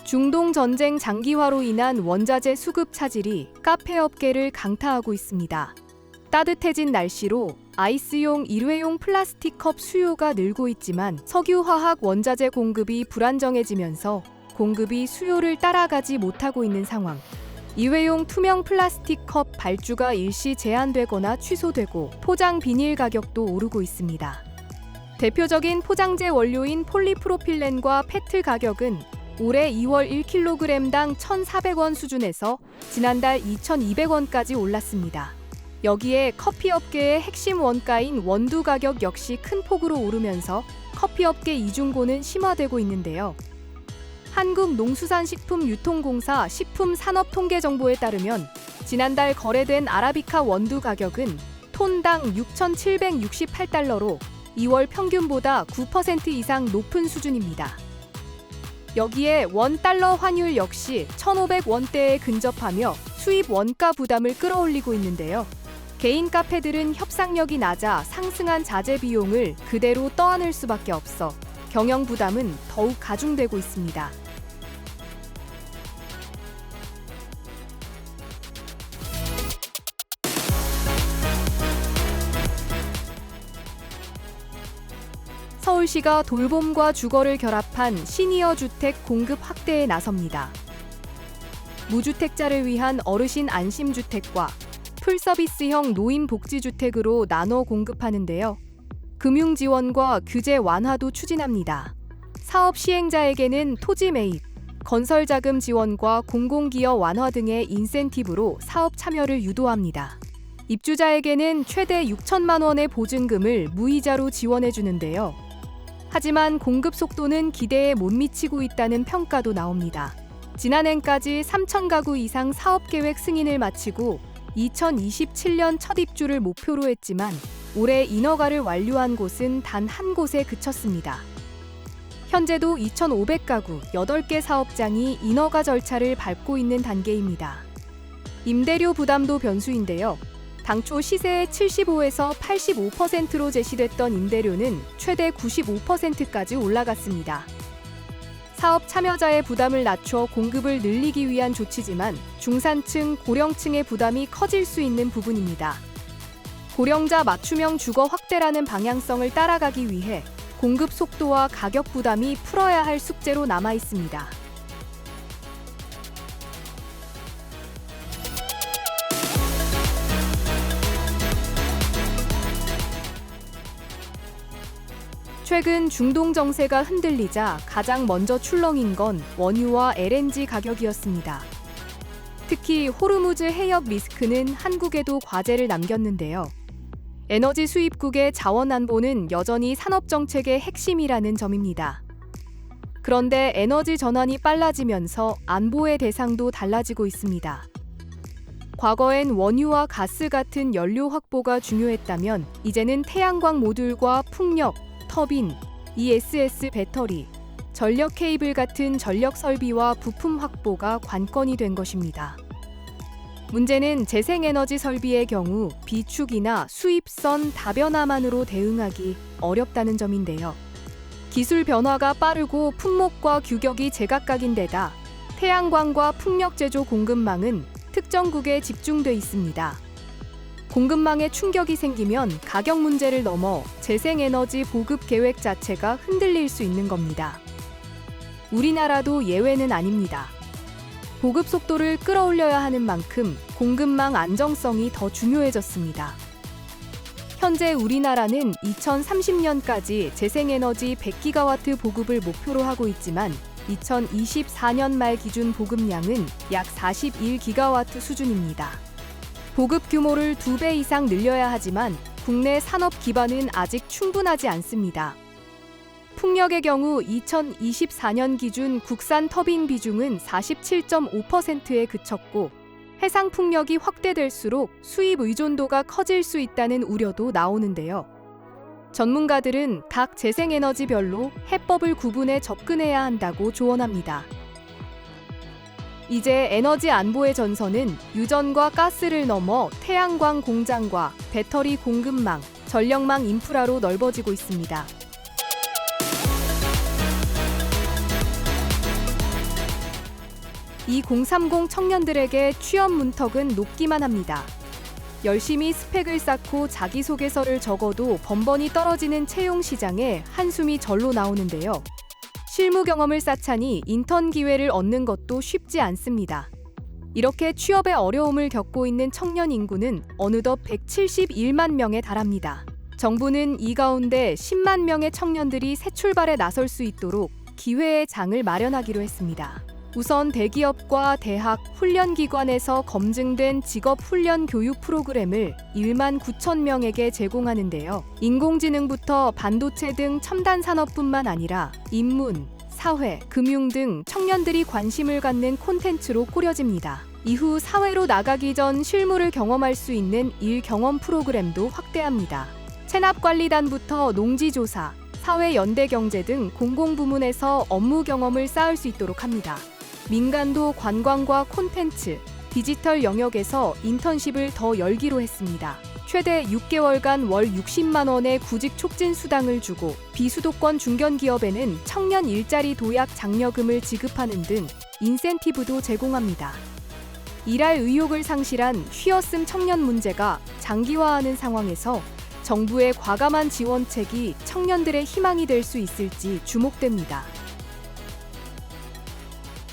중동 전쟁 장기화로 인한 원자재 수급 차질이 카페 업계를 강타하고 있습니다. 따뜻해진 날씨로 아이스용 일회용 플라스틱 컵 수요가 늘고 있지만 석유화학 원자재 공급이 불안정해지면서 공급이 수요를 따라가지 못하고 있는 상황. 일회용 투명 플라스틱 컵 발주가 일시 제한되거나 취소되고 포장 비닐 가격도 오르고 있습니다. 대표적인 포장재 원료인 폴리프로필렌과 페트 가격은 올해 2월 1kg당 1,400원 수준에서 지난달 2,200원까지 올랐습니다. 여기에 커피업계의 핵심 원가인 원두 가격 역시 큰 폭으로 오르면서 커피업계 이중고는 심화되고 있는데요. 한국농수산식품유통공사 식품산업통계정보에 따르면 지난달 거래된 아라비카 원두 가격은 톤당 6,768달러로 2월 평균보다 9% 이상 높은 수준입니다. 여기에 원달러 환율 역시 1,500원대에 근접하며 수입 원가 부담을 끌어올리고 있는데요. 개인 카페들은 협상력이 낮아 상승한 자재 비용을 그대로 떠안을 수밖에 없어 경영 부담은 더욱 가중되고 있습니다. 서울시가 돌봄과 주거를 결합한 시니어 주택 공급 확대에 나섭니다. 무주택자를 위한 어르신 안심주택과 풀서비스형 노인복지주택으로 나눠 공급하는데요. 금융 지원과 규제 완화도 추진합니다. 사업 시행자에게는 토지 매입, 건설 자금 지원과 공공기여 완화 등의 인센티브로 사업 참여를 유도합니다. 입주자에게는 최대 6천만 원의 보증금을 무이자로 지원해 주는데요. 하지만 공급 속도는 기대에 못 미치고 있다는 평가도 나옵니다. 지난해까지 3,000가구 이상 사업계획 승인을 마치고 2027년 첫 입주를 목표로 했지만 올해 인허가를 완료한 곳은 단 한 곳에 그쳤습니다. 현재도 2,500가구 8개 사업장이 인허가 절차를 밟고 있는 단계입니다. 임대료 부담도 변수인데요. 당초 시세의 75에서 85%로 제시됐던 임대료는 최대 95%까지 올라갔습니다. 사업 참여자의 부담을 낮춰 공급을 늘리기 위한 조치지만 중산층, 고령층의 부담이 커질 수 있는 부분입니다. 고령자 맞춤형 주거 확대라는 방향성을 따라가기 위해 공급 속도와 가격 부담이 풀어야 할 숙제로 남아 있습니다. 최근 중동 정세가 흔들리자 가장 먼저 출렁인 건 원유와 LNG 가격이었습니다. 특히 호르무즈 해협 리스크는 한국에도 과제를 남겼는데요. 에너지 수입국의 자원 안보는 여전히 산업정책의 핵심이라는 점입니다. 그런데 에너지 전환이 빨라지면서 안보의 대상도 달라지고 있습니다. 과거엔 원유와 가스 같은 연료 확보가 중요했다면 이제는 태양광 모듈과 풍력, 터빈, ESS 배터리, 전력 케이블 같은 전력 설비와 부품 확보가 관건이 된 것입니다. 문제는 재생에너지 설비의 경우 비축이나 수입선 다변화만으로 대응하기 어렵다는 점인데요. 기술 변화가 빠르고 품목과 규격이 제각각인 데다 태양광과 풍력 제조 공급망은 특정국에 집중돼 있습니다. 공급망에 충격이 생기면 가격 문제를 넘어 재생에너지 보급 계획 자체가 흔들릴 수 있는 겁니다. 우리나라도 예외는 아닙니다. 보급 속도를 끌어올려야 하는 만큼 공급망 안정성이 더 중요해졌습니다. 현재 우리나라는 2030년까지 재생에너지 100기가와트 보급을 목표로 하고 있지만 2024년 말 기준 보급량은 약 41기가와트 수준입니다. 보급 규모를 2배 이상 늘려야 하지만 국내 산업 기반은 아직 충분하지 않습니다. 풍력의 경우 2024년 기준 국산 터빈 비중은 47.5%에 그쳤고 해상 풍력이 확대될수록 수입 의존도가 커질 수 있다는 우려도 나오는데요. 전문가들은 각 재생에너지별로 해법을 구분해 접근해야 한다고 조언합니다. 이제 에너지 안보의 전선은 유전과 가스를 넘어 태양광 공장과 배터리 공급망, 전력망 인프라로 넓어지고 있습니다. 2030 청년들에게 취업 문턱은 높기만 합니다. 열심히 스펙을 쌓고 자기소개서를 적어도 번번이 떨어지는 채용 시장에 한숨이 절로 나오는데요. 실무 경험을 쌓자니 인턴 기회를 얻는 것도 쉽지 않습니다. 이렇게 취업에 어려움을 겪고 있는 청년 인구는 어느덧 171만 명에 달합니다. 정부는 이 가운데 10만 명의 청년들이 새 출발에 나설 수 있도록 기회의 장을 마련하기로 했습니다. 우선 대기업과 대학, 훈련기관에서 검증된 직업훈련 교육 프로그램을 1만 9천 명에게 제공하는데요. 인공지능부터 반도체 등 첨단 산업뿐만 아니라 인문, 사회, 금융 등 청년들이 관심을 갖는 콘텐츠로 꾸려집니다. 이후 사회로 나가기 전 실무를 경험할 수 있는 일 경험 프로그램도 확대합니다. 체납관리단부터 농지조사, 사회연대경제 등 공공부문에서 업무 경험을 쌓을 수 있도록 합니다. 민간도 관광과 콘텐츠, 디지털 영역에서 인턴십을 더 열기로 했습니다. 최대 6개월간 월 60만 원의 구직 촉진 수당을 주고 비수도권 중견기업에는 청년 일자리 도약 장려금을 지급하는 등 인센티브도 제공합니다. 일할 의욕을 상실한 쉬었음 청년 문제가 장기화하는 상황에서 정부의 과감한 지원책이 청년들의 희망이 될 수 있을지 주목됩니다.